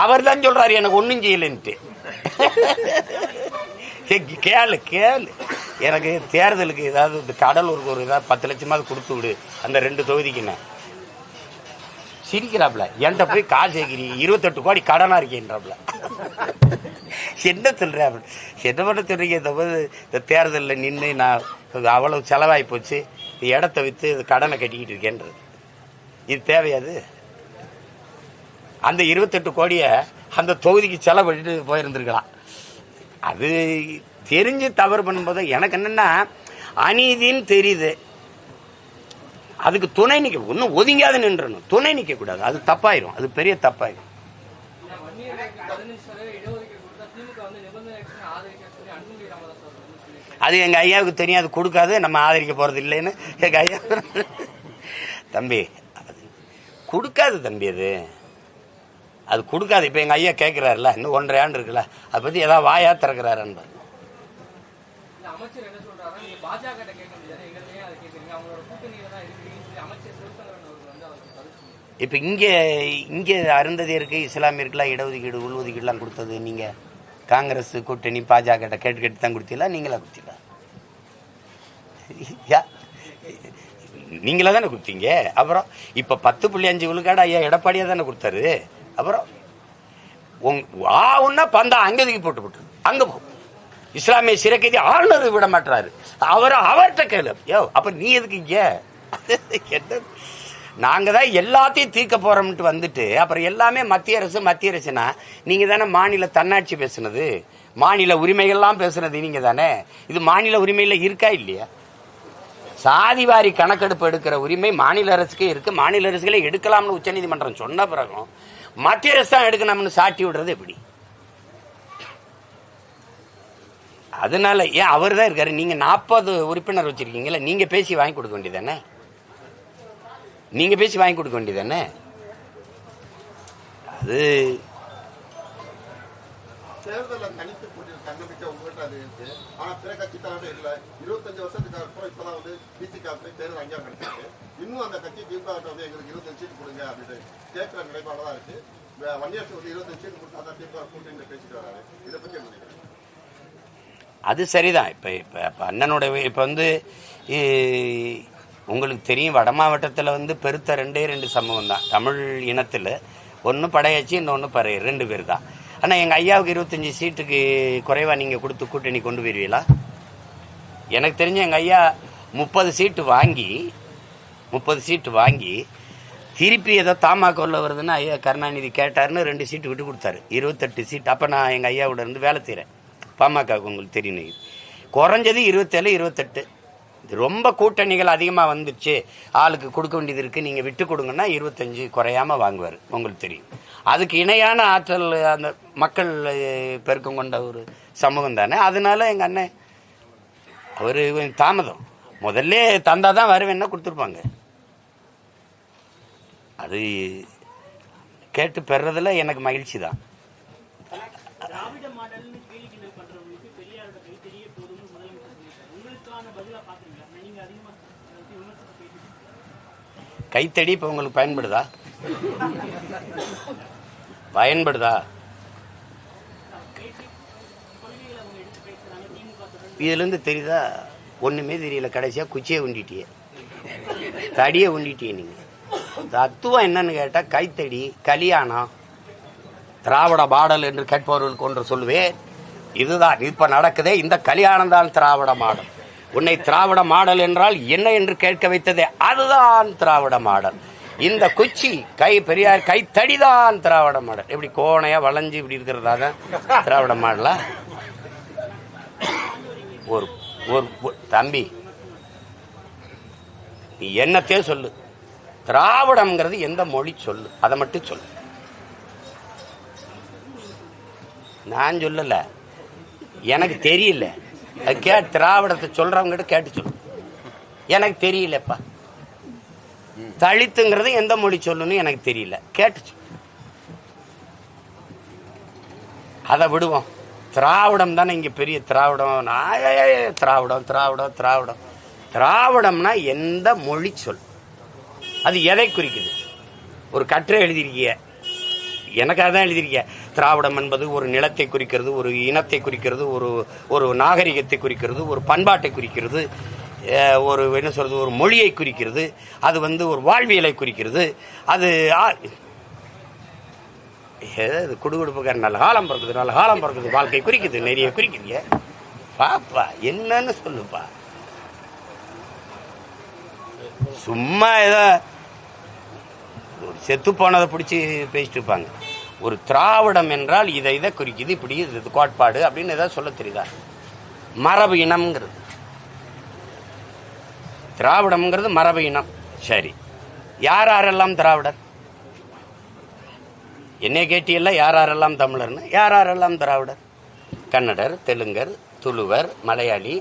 S1: அவர் தான் சொல்றாரு எனக்கு ஒன்னும் செய்யலன்ட்டு. கேளு எனக்கு தேர்தலுக்கு ஏதாவது கடலூருக்கு ஒரு ஏதாவது 10 லட்சமாவது கொடுத்து விடு அந்த 2 தொகுதிக்குன்னு. சிரிக்கிறாப்ல. என்கிட்ட போய் காசு கேட்கிறீ, 28 கோடி கடனா இருக்கேன்றாப்ல. என்ன சொல்ற? என்ன பண்ண சொல்றீங்க? இந்த தேர்தலில் நின்று நான் அவ்வளவு செலவாகி போச்சு, இடத்த விற்று கடனை கட்டிக்கிட்டு இருக்கேன்றது. இது தேவையாது? அந்த 28 கோடியை அந்த தொகுதிக்கு செலவிட்டு போயிருந்திருக்கலாம். அது தெரிஞ்சு தவறு பண்ணும்போது எனக்கு என்னன்னா அநீதின்னு தெரியுது, அதுக்கு துணை நிக்க, ஒன்னும் ஒதுங்காது நின்றணும், துணை நிக்க கூடாது. அது தப்பாயிரும், அது பெரிய தப்பாயிரும். அது எங்க ஐயாவுக்கு தெரியும், அது கொடுக்காது, நம்ம ஆதரிக்க போறது இல்லைன்னு எங்க ஐயா. தம்பி கொடுக்காது தம்பி, அது கொடுக்காது. இப்ப எங்க ஐயா கேட்கிறாருல, இன்னும் 1.5 ஆண்டு இருக்குல்ல, அதை பத்தி ஏதாவது வாயா திறக்கிறாரு. இப்ப இங்க அருந்ததியருக்கு இஸ்லாமியருக்குலாம் இடஒதுக்கீடு உள்ஒதுக்கீடுலாம் கொடுத்தது நீங்க காங்கிரஸ் கூட்டணி பாஜக கேட்டு தான் கொடுத்தீங்களா? நீங்களா கொடுத்தீங்களா? நீங்களா தானே கொடுத்தீங்க. அப்புறம் இப்ப 10.5 விழுக்காடு ஐயா எடப்பாடியா தானே கொடுத்தாரு. அப்புறம் ஒன்னா பந்தா அங்க தூக்கி போட்டு அங்க போ. இஸ்லாமிய சிறைக்கைதி ஆளுநர் விட மாட்டாரு, அவர்கிட்ட கேளு. அப்ப நீ எதுக்கு இங்க? என்ன நாங்க தான் எல்லாத்தையும் தீர்க்க போறோம்ட்டு வந்துட்டு அப்புறம் எல்லாமே மத்திய அரசுனா நீங்க தானே மாநில தன்னாட்சி பேசுனது, மாநில உரிமைகள்லாம் பேசுனது நீங்க தானே. இது மாநில உரிமையில இருக்கா இல்லையா? சாதிவாரி கணக்கெடுப்பு எடுக்கிற உரிமை மாநில அரசுக்கே இருக்கு. மாநில அரசுகளே எடுக்கலாம்னு உச்சநீதிமன்றம் சொன்ன பிறகும் மத்திய அரசு தான் எடுக்கணும்னு சாட்டி விடுறது எப்படி? அதனால ஏன் அவர் தான் இருக்காரு, நீங்க 40 உறுப்பினர் வச்சிருக்கீங்களா, நீங்க பேசி வாங்கி கொடுக்க வேண்டியதானே? நீங்க பேசி வாங்கி கொடுக்க வேண்டியதானே? அது
S2: தேர்தலில் தனித்து தன்னம்பிக்கை உங்ககிட்ட அது இருக்கு. ஆனா பிற கட்சி தலைவர் இல்ல. 25 வருஷத்துக்கு அப்புறம் இப்பதான் வந்து பிசிக தேர்தல் அங்கீகாரம் கிடைச்சிருக்கு. இன்னும் அந்த கட்சி திமுக வந்து எங்களுக்கு 25 சீட் கொடுங்க அப்படின்னு கேட்கிற நிலைப்பாடு தான் இருக்கு. வன்னியரசு வந்து 25 சீட் கொடுத்தா தான் திமுக கூட்டணி பேசிட்டு வராரு. இதை பத்தி என்ன நினைக்கிறேன்?
S1: அது சரிதான். இப்ப அண்ணனோட இப்ப வந்து உங்களுக்கு தெரியும், வட மாவட்டத்தில் வந்து பெருத்த 2 சமூகம் தான். தமிழ் இனத்தில் ஒன்று படையாச்சி, இன்னொன்று பறையர், 2 பேர் தான். ஆனால் எங்கள் ஐயாவுக்கு 25 சீட்டுக்கு குறைவா நீங்கள் கொடுத்து கூட்டணி கொண்டு போயிருவீங்களா? எனக்கு தெரிஞ்ச எங்கள் ஐயா 30 சீட்டு வாங்கி திருப்பி ஏதோ தமாகவில் வருதுன்னா ஐயா கருணாநிதி கேட்டாருன்னு 2 சீட்டு விட்டு கொடுத்தாரு. 28 சீட். அப்போ நான் எங்கள் ஐயாவோட இருந்து வேலை செய்கிறேன். பாமகவுக்கு உங்களுக்கு தெரியும், குறைஞ்சது 27, 28. ரொம்ப கூட்டணிகள் அதிகமாக வந்துருச்சு, ஆளுக்கு கொடுக்க வேண்டியது இருக்கு, நீங்க விட்டு கொடுங்கன்னா 25 குறையாம வாங்குவார். உங்களுக்கு தெரியும். அதுக்கு இணையான ஆற்றல் அந்த மக்கள் பெருக்கம் கொண்ட ஒரு சமூகம் தானே. அதனால எங்க அண்ணன் அவரு தாமதம், முதல்ல தந்தாதான் வருவேன்னா கொடுத்துருப்பாங்க. அது கேட்டு பெறதுல எனக்கு மகிழ்ச்சி தான். கைத்தடி இப்ப உங்களுக்கு பயன்படுதா? இதுல இருந்து தெரியுதா? ஒண்ணுமே தெரியல. கடைசியா குச்சியை உண்டிட்டிய, தடியை உண்டிட்டிய. நீங்க தத்துவம் என்னன்னு கேட்டா கைத்தடி, கல்யாணம், திராவிட மாடல் என்று கேட்பவர்களுக்கு ஒன்று சொல்லுவேன். இதுதான் இப்ப நடக்குதே, இந்த கல்யாணம் தான் திராவிட மாடல். உன்னை திராவிட மாடல் என்றால் என்ன என்று கேட்க வைத்ததே அதுதான் திராவிட மாடல். இந்த குச்சி பெரியார் கைத்தடிதான் திராவிட மாடல். எப்படி கோணையா வளைஞ்சு இப்படி இருக்கிறதா தான் திராவிட மாடலா? ஒரு தம்பி, நீ என்னத்தையே சொல்லு, திராவிடம்ங்கிறது எந்த மொழி சொல்லு, அதை மட்டும் சொல்லு. நான் சொல்லல, எனக்கு தெரியல. திராவிடத்தை சொல்றவங்க கேட்டு சொல்லு. எனக்கு தெரியலப்பா. தலித்துங்கிறது எந்த மொழி சொல்லணும்னு எனக்கு தெரியல, கேட்டு சொல்லு. அதை விடுவோம். திராவிடம் தானே இங்க பெரிய திராவிடம். திராவிடம் திராவிடம் திராவிடம் திராவிடம்னா எந்த மொழி சொல், அது எதை குறிக்குது? ஒரு கட்டுரை எழுதியிருக்கிய, எனக்காக தான் எழுதியிருக்கிய. திராவிடம் என்பது ஒரு நிலத்தை குறிக்கிறது, ஒரு இனத்தை குறிக்கிறது, ஒரு நாகரிகத்தை குறிக்கிறது, ஒரு பண்பாட்டை குறிக்கிறது. ஒரு என்ன சொல்றது, ஒரு மொழியை குறிக்கிறது, அது வந்து ஒரு வாழ்வியலை குறிக்கிறது. அது குடுகுடுப்புக்கார நல்ல காலம் பிறக்குது, நல்ல காலம் பிறக்குது, வாழ்க்கை குறிக்குது, நிறைய குறிக்குது. பாப்பா என்னன்னு சொல்லுப்பா, சும்மா ஏதோ செத்து போனதை பிடிச்சி பேசிட்டு இருப்பாங்க. ஒரு திராவிடம் என்றால் இதை குறிக்குது, இப்படி இது கோட்பாடு அப்படின்னு ஏதாவது சொல்ல தெரியுதா? மரபு இனம்ங்கிறது திராவிடம்ங்கிறது மரபு இனம். சரி, யாரெல்லாம் திராவிடர்? என்னை கேட்டியல்ல, யாரெல்லாம் தமிழர்னு. யாரெல்லாம் திராவிடர்? கன்னடர், தெலுங்கர், துளுவர், மலையாளி,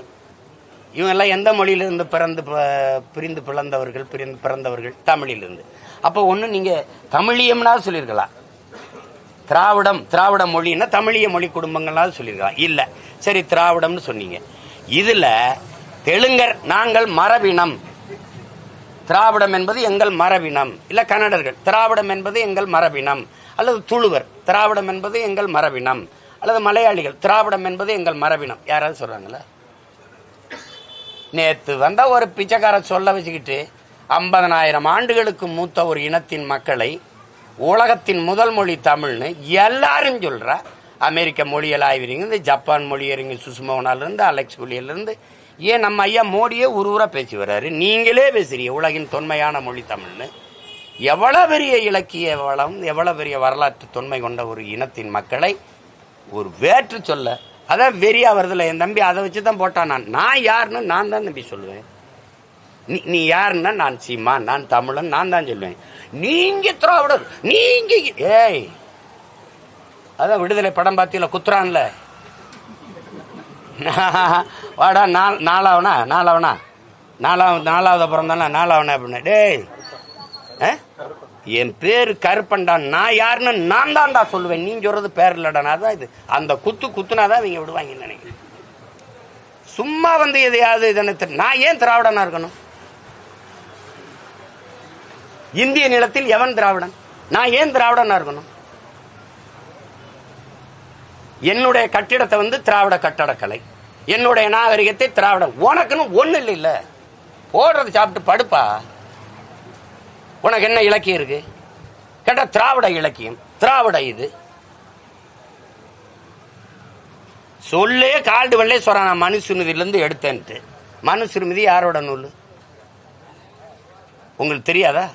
S1: இவங்கெல்லாம் எந்த மொழியிலிருந்து பிரிந்து பிறந்தவர்கள்? தமிழிலிருந்து. அப்போ ஒன்று நீங்கள் தமிழியம்னா சொல்லியிருக்கலாம், திராவிட மொழின்னா தமிழிய மொழி குடும்பங்கள்னாவது சொல்லியிருக்கலாம். இல்லை, சரி திராவிடம்னு சொன்னீங்க. இதில் தெலுங்கர் நாங்கள் மரபினம், திராவிடம் என்பது எங்கள் மரபினம். இல்லை கன்னடர்கள் திராவிடம் என்பது எங்கள் மரபினம், அல்லது துளுவர் திராவிடம் என்பது எங்கள் மரபினம், அல்லது மலையாளிகள் திராவிடம் என்பது எங்கள் மரபினம். யாராவது சொல்றாங்களா? நேற்று வந்த ஒரு பிச்சைக்கார சொல்ல வச்சுக்கிட்டு 50,000 ஆண்டுகளுக்கு மூத்த ஒரு இனத்தின் மக்களை உலகத்தின் முதல் மொழி தமிழ்னு எல்லாரும் சொல்ற. அமெரிக்க மொழியல் ஆய்வறிஞர், ஜப்பான் மொழியறிஞர் சுஷ்மோனாலிருந்து, அலெக்ஸ் புலியிலிருந்து, ஏன் நம்ம ஐயா மோடியே ஊரா பேசி வர்றாரு. நீங்களே பேசுறீங்க உலகின் தொன்மையான மொழி தமிழ்னு. எவ்வளவு பெரிய இலக்கிய வளம், எவ்வளவு பெரிய வரலாற்று தொன்மை கொண்ட ஒரு இனத்தின் மக்களை ஒரு வேற்று சொல்ல, அதான் வெறியா வருதுல. என் தம்பி அதை வச்சுதான் போட்டான். நான் யாருன்னு நான் தான் தம்பி சொல்லுவேன். நீ யாருன்னா நான் சீமான், நான் தமிழன், நான் தான் சொல்லுவேன். நீங்க திராவிடர், நீங்க ஏய், அதான் விடுதலை படம் பார்த்தீங்களா, குத்துறான்ல, வாடா நாலாவது அப்புறம் தானே நாலாவனா அப்படின்னா, டேய் என் பேரு கருப்பண்டா, நான் யாருன்னு நான் தான்டா சொல்லுவேன், நீ சொல்றது பேர் இல்லடா. தான் இது அந்த குத்துனாதான் இவங்க விடுவாங்கன்னு நினைக்கிறேன். சும்மா வந்து எதையாவது இதனை நான் ஏன் திராவிடனா இருக்கணும்? இந்திய நிலத்தில் எவன் திராவிடன்? நான் ஏன் திராவிடனா இருக்கணும்? என்னுடைய கட்டிடத்தை வந்து திராவிட கட்டடக்கலை, என்னுடைய நாகரிகத்தை திராவிடம். உனக்குன்னு ஒண்ணு இல்ல, போடுறது சாப்பிட்டு படுப்பா. உனக்கு என்ன இலக்கியம் இருக்கு கேட்டா திராவிட இலக்கியம், திராவிட இது சொல்லே. கால்டு வெள்ளே சொல்றான், நான் மனுசுருமதியில இருந்து எடுத்தேன்ட்டு. மனுசுருமதி யாரோட நூல் உங்களுக்கு தெரியாதா?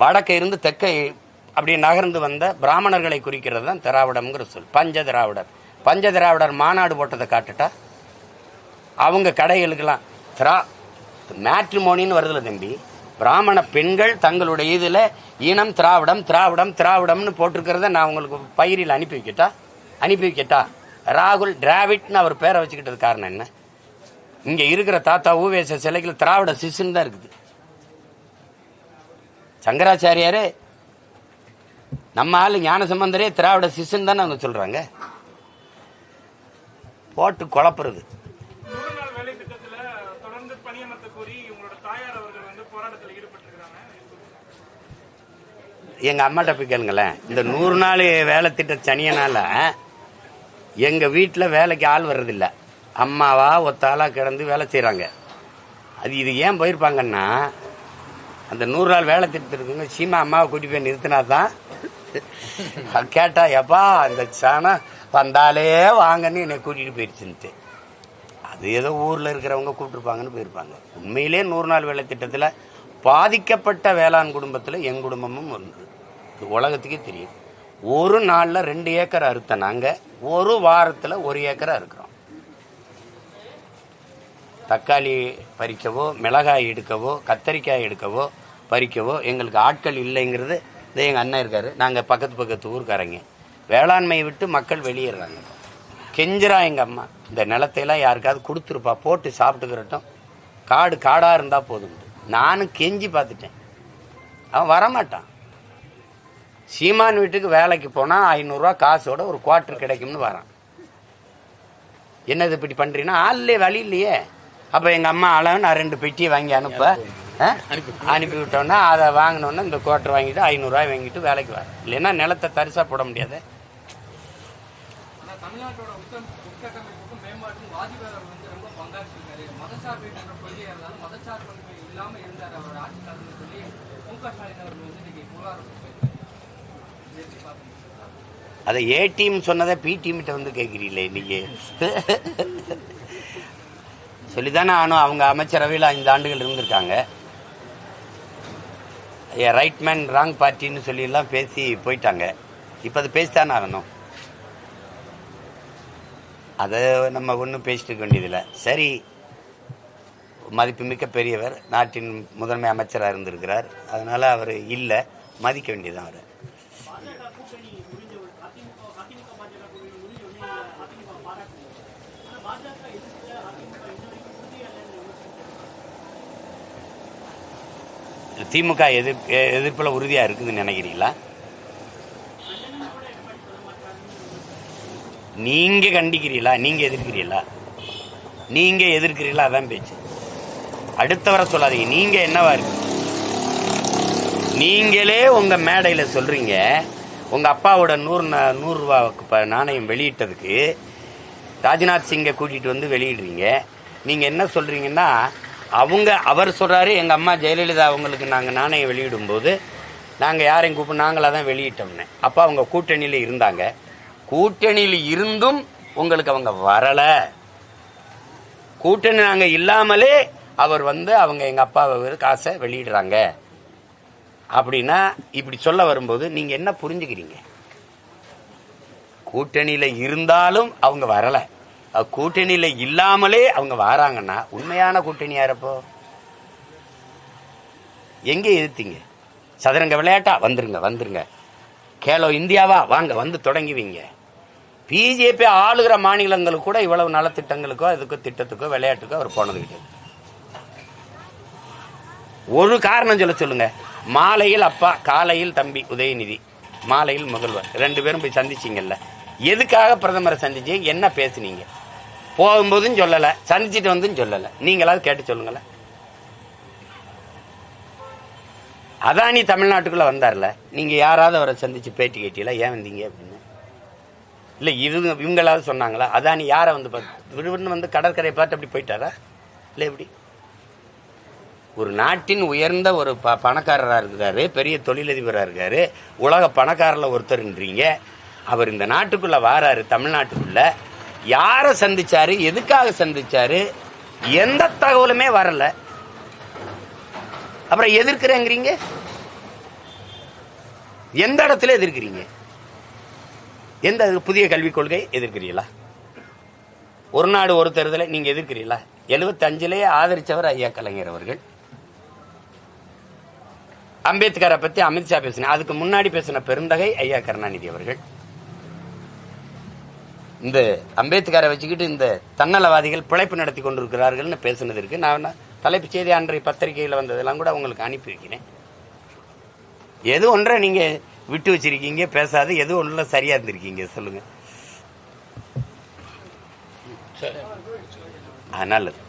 S1: வடக்க இருந்து தெற்க அப்படி நகர்ந்து வந்த பிராமணர்களை குறிக்கிறது தான் திராவிடம்ங்கிற சொல். பஞ்ச திராவிடர் மாநாடு போட்டதை காட்டுட்டா அவங்க கடைகளுக்கெல்லாம் மேட்ரிமோனின்னு வருதுல தம்பி. பிராமண பெண்கள் தங்களுடைய இதுல இனம் திராவிடம்னு போட்டிருக்கிறத நான் உங்களுக்கு பயிரில் அனுப்பி வைக்கட்டா? ராகுல் டிராவிட்னு அவர் பேரை வச்சுக்கிட்டது காரணம் என்ன? இங்க இருக்கிற தாத்தா ஊவேச சிலைகள் திராவிட சிசுன்னு தான் இருக்குது. சங்கராச்சாரியாரு நம்ம ஆளு ஞானசம்பந்தரே திராவிட சிசுன்னு தானே அவங்க சொல்றாங்க. போட்டு குழப்புறது. எங்க அம்மாட்ட போய் கேளுங்களேன். இந்த 100 நாள் வேலை திட்ட சனியனால எங்க வீட்டுல வேலைக்கு ஆள் வர்றதில்ல. அம்மாவா ஒத்தாளா கிடந்து வேலை செய்யறாங்க. இது ஏன் போயிருப்பாங்கன்னா, அந்த 100 நாள் வேலை திட்டத்திற்கு சீமா அம்மாவை கூட்டி போய் நிறுத்தினாதான் கேட்டா எப்பா அந்த சாணம் வந்தாலே வாங்கன்னு என்னை கூட்டிட்டு போயிடுச்சுன்ட்டு. அது ஏதோ ஊர்ல இருக்கிறவங்க கூப்பிட்டுருப்பாங்கன்னு போயிருப்பாங்க. உண்மையிலே 100 நாள் வேலை திட்டத்துல பாதிக்கப்பட்ட வேளாண் குடும்பத்துல என் குடும்பமும் ஒன்று. உலகத்துக்கே தெரியும். ஒரு நாள்ல 2 ஏக்கர் அறுத்த நாங்க ஒரு வாரத்துல 1 ஏக்கர் அறுக்கிறோம். தக்காளி பறிக்கவோ, மிளகாய் எடுக்கவோ, கத்தரிக்காய் எடுக்கவோ, பறிக்கவோ எங்களுக்கு ஆட்கள் இல்லைங்கிறது. எங்க அண்ணன் இருக்காரு, நாங்க பக்கத்து ஊருக்காரங்க. வேளாண்மையை விட்டு மக்கள் வெளியேறாங்க. கெஞ்சிரா எங்க அம்மா, இந்த நிலத்தையெல்லாம் யாருக்காவது கொடுத்துருப்பா, போட்டு சாப்பிட்டுக்கிறட்டும், காடா இருந்தா போதும். நானும் கெஞ்சி பார்த்துட்டேன், அவன் வரமாட்டான். சீமான் வீட்டுக்கு வேலைக்கு போனா 500 ரூபா காசோட ஒரு குவார்டர் கிடைக்கும்னு வரான். என்னது இப்படி பண்றீங்கன்னா, ஆள்லயே வழி இல்லையே. அப்ப எங்க அம்மா அளவு நான் 2 பெட்டியை வாங்கி அனுப்பி விட்டோன்னா அதை வாங்கினோன்னா இந்த குவார்டர் வாங்கிட்டு 500 ரூபாய் வாங்கிட்டு வேலைக்கு வர. இல்லைன்னா நிலத்தை தரிசா போட முடியாது.
S4: மாநாட்டில் வாஜ்பாய் வந்து ரொம்ப பங்காற்றிருக்காரு. மதச்சார்பு என்ற கொள்கை இருந்தாலும் மதச்சார்பு இல்லாம இருந்தார் அவர் ஆட்சி காலத்தில் சொல்லி மு.க. ஸ்டாலின் அவர்கள் வந்து இன்னைக்கு புகார்
S1: அதை ஏ டீம் சொன்னதை பி டீம்கிட்ட வந்து கேட்குறீங்களே நீங்க. சொல்லித்தானே ஆனும். அவங்க அமைச்சரவையில் 5 ஆண்டுகள் இருந்திருக்காங்க. ரைட் மேன் ராங் பார்ட்டின்னு சொல்லி எல்லாம் பேசி போயிட்டாங்க. இப்போ அது பேசித்தானே ஆகணும். அதை நம்ம ஒன்றும் பேசிட்டு இருக்க வேண்டியதில்லை. சரி, மதிப்புமிக்க பெரியவர், நாட்டின் முதன்மை அமைச்சராக இருந்திருக்கிறார். அதனால அவர் இல்லை, மதிக்க வேண்டியதுதான் அவர். திமுக எதிர்ப்புல உறுதியா இருக்குதுன்னு நினைக்கிறீங்களா? நீங்க கண்டிக்கிறீங்களா? நீங்க எதிர்க்கிறீங்களா? நீங்க எதிர்க்கிறீங்களா? அதான் பேச்சு. அடுத்தவரை சொல்லாதீங்க. நீங்க என்னவா இருக்கு? நீங்களே உங்க மேடையில சொல்றீங்க உங்க அப்பாவோட 100 ரூபாய் நாணயம் வெளியிட்டதுக்கு ராஜ்நாத் சிங்கை கூட்டிட்டு வந்து வெளியிடுறீங்க. நீங்க என்ன சொல்றீங்கன்னா, அவர் சொல்றாரு எங்க அம்மா ஜெயலலிதா அவங்களுக்கு நாங்க நாணயம் வெளியிடும் போது நாங்க யாரையும் கூப்பிட்டு நாங்களா தான் வெளியிட்டோம்னு. அப்ப அவங்க கூட்டணியில இருந்தாங்க. கூட்டணியில் இருந்தும் உங்களுக்கு அவங்க வரல. கூட்டணி நாங்க இல்லாமலே அவர் வந்து அவங்க எங்க அப்பா காசை வெளியிடுறாங்க அப்படின்னா இப்படி சொல்ல வரும்போது நீங்க என்ன புரிஞ்சுக்கிறீங்க? கூட்டணியில இருந்தாலும் அவங்க வரல, கூட்டணியில இல்லாமலே அவங்க வராங்கன்னா உண்மையான கூட்டணி யாரப்போ? எங்க எதிர்த்தீங்க? சதுரங்க விளையாட்டா? வந்துருங்க. கேலோ இந்தியாவா? வாங்க, வந்து தொடங்குவீங்க. பிஜேபி ஆளுகிற மாநிலங்களுக்கு கூட இவ்வளவு நலத்திட்டங்களுக்கோ இதுக்கோ திட்டத்துக்கோ விளையாட்டுக்கோ அவர் போனது கிடையாது. ஒரு காரணம் சொல்லுங்க. மாலையில் அப்பா, காலையில் தம்பி உதயநிதி, மாலையில் முதல்வர், 2 பேரும் போய் சந்திச்சிங்கல்ல. எதுக்காக பிரதமரை சந்திச்சீங்க? என்ன பேசுனீங்க? போகும்போதும் சொல்லல, சந்திச்சுட்டு வந்தும் சொல்லல. நீங்களாவது கேட்டு சொல்லுங்களேன். அதானி தமிழ்நாட்டுக்குள்ள வந்தார்ல, நீங்க யாராவது அவரை சந்திச்சு பேட்டி கேட்டீங்களா? ஏன் வந்தீங்க அப்படின்னு? இல்ல இவங்களாவது சொன்னாங்களா? அதானி யாரை வந்து விடுவின்னு வந்து கடற்கரையை பார்த்து அப்படி போயிட்டாரா? இல்ல எப்படி? ஒரு நாட்டின் உயர்ந்த ஒரு பணக்காரராக இருக்கிறாரு, பெரிய தொழிலதிபராக இருக்காரு, உலக பணக்காரில் ஒருத்தர்ன்றீங்க. அவர் இந்த நாட்டுக்குள்ள வாராரு, தமிழ்நாட்டுக்குள்ள யாரை சந்திச்சாரு, எதுக்காக சந்திச்சாரு, எந்த தகவலுமே வரல. அப்புறம் எதிர்க்கிறேங்கிறீங்க. எந்த இடத்துல எதிர்க்கிறீங்க? எந்த புதிய கல்விக் கொள்கை எதிர்க்கிறீங்களா? ஒரு நாடு ஒரு தேர்தலை நீங்க எதிர்க்கிறீங்களா? 75லேயே ஆதரிச்சவர் ஐயா கலைஞர் அவர்கள். அம்பேத்கரை பத்தி அமித்ஷா பேசின, அதுக்கு முன்னாடி பேசின பெருந்தகை ஐயா கருணாநிதி அவர்கள். இந்த அம்பேத்கரை வச்சுக்கிட்டு இந்த தன்னலவாதிகள் பிழைப்பு நடத்தி கொண்டிருக்கிறார்கள் பேசுனது இருக்கு. நான் தலைப்பு செய்தி அன்றைய பத்திரிகையில் வந்ததெல்லாம் கூட உங்களுக்கு அனுப்பி வைக்கிறேன். எது ஒன்றை நீங்க விட்டு வச்சிருக்கீங்க பேசாது, எது ஒன்றுல சரியா இருந்திருக்கீங்க சொல்லுங்க. நல்லது.